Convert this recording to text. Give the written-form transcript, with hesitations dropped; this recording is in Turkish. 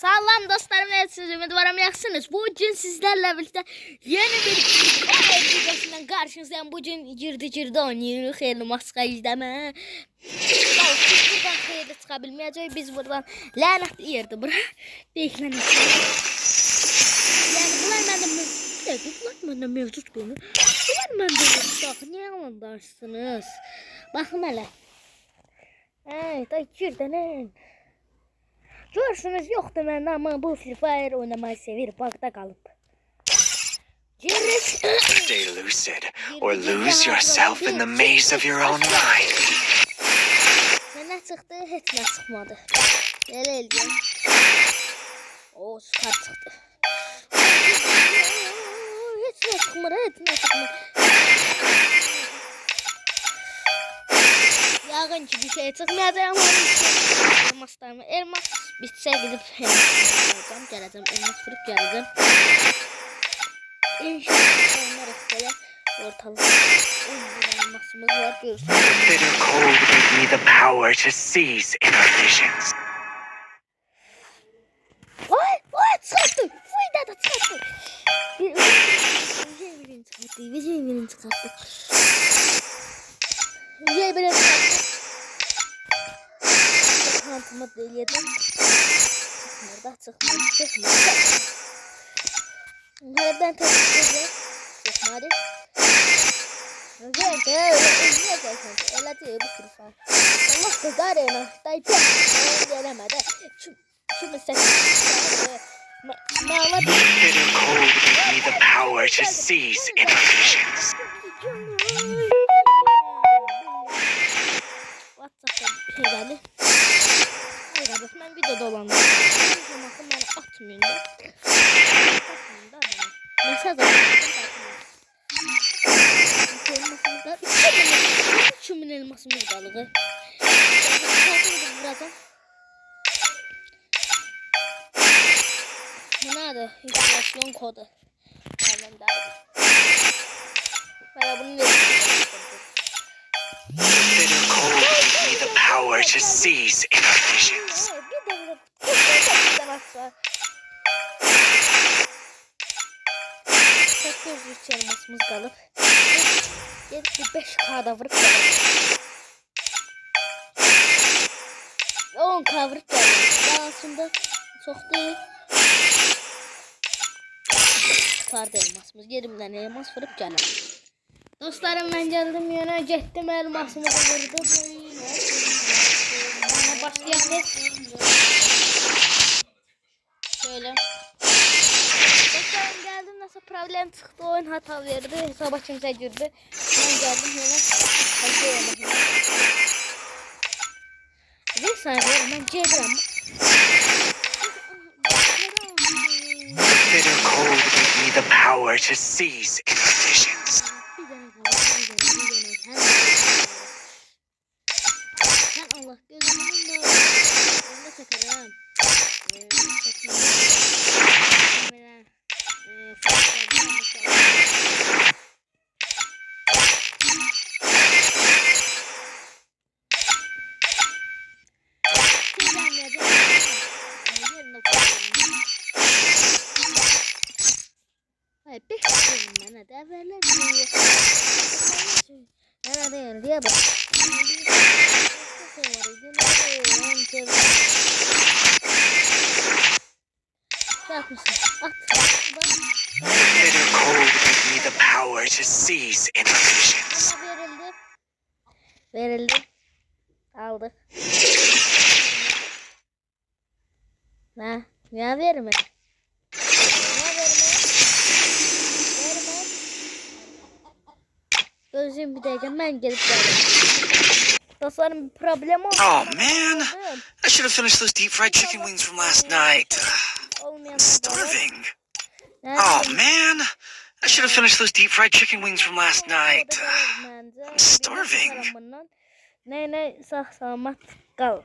Sağlam dostlarım, siz ümidvaram yaxşısınız. Bugün sizlerle birlikte yeni bir videosundan karşınızdayım. Bugün girdi oynayırıq. Xeyirli maska izləmə. Biz buradan xeyirli çıxa bilməyəcək. Biz buradan lənətli yerdir bura. Beklənir. Yani bunlar məndə mevcut bunu. Bunlar məndə yoxdur. Niyə anlarsınız? Baxın hələ. Da girdənən. Görürsünüz yoktu ben ama bu Free Fire oynamayı sevir. Bakta kalıp. Stay lucid or lose yourself in the maze of your own mind. Ne çıktı? Hiç ne çıkmadı. Gel elden. O star çıktı. Hiç ne çıkmadı. Yağınçı bir şey çıkmayacak ama elmaslarımı elmas bitse gidip elmas geleceğim elmas fırıp geleceğim. İnşallah onları böyle ortalık elmasımız var diyorsun. The bitter cold gave me the power to seize inner visions. Vay çıkarttı. Fıyda da çıkarttı. Birini çıkarttı. Kantıma değildim. Çıkmadı. Nereden tanıştıracağız? Çıkmadı. Allah kızarına. Gelemedi. Şimdi sen. The bitter cold gave me the power to seize inner visions. WhatsApp'ta bir şey geldi. Hayır kardeş, ben video dolandım. Bakın beni atmayın da. Mesaj atmayın. 3000 elmasımız kalığı. Bu nerede? İnstallasyon kodu. Benden derdi. Bana bunu The bitter cold gave me the power to seize inner visions. 803 elmasımız kalıp 5K'da vurup gelip 10K vurup gelip daha aslında çok değil. Çıkardı elmasımız. Yerimden elmas vurup gelip. Dostlarım, ben geldim yine getdim elmasımı vurdum. Bana başlayalım. Şöyle. Dostlarım, geldim, nasıl problem çıktı, oyun hata verdi, hesaba kimse girdi. Ben geldim yine. Bir saniye, ben geldim. The bitter cold gave me the power to seize inner visions. Sen Allah gözümün önünde takarım. Hayır, bir şey bana da vermiyor. Nerede diye bak. The bitter cold gave me the power to seize inner visions. Verildi. Aldık. Ne? Ya verme. Gözüm bir dakika, ben gelip geldim. Dostlarım, bir problem oldu. Oh man, I should have finished those deep fried chicken wings from last night. I'm starving. Oh man, I should have finished those deep fried chicken wings from last night. I'm starving. Ne sağ selamet kal.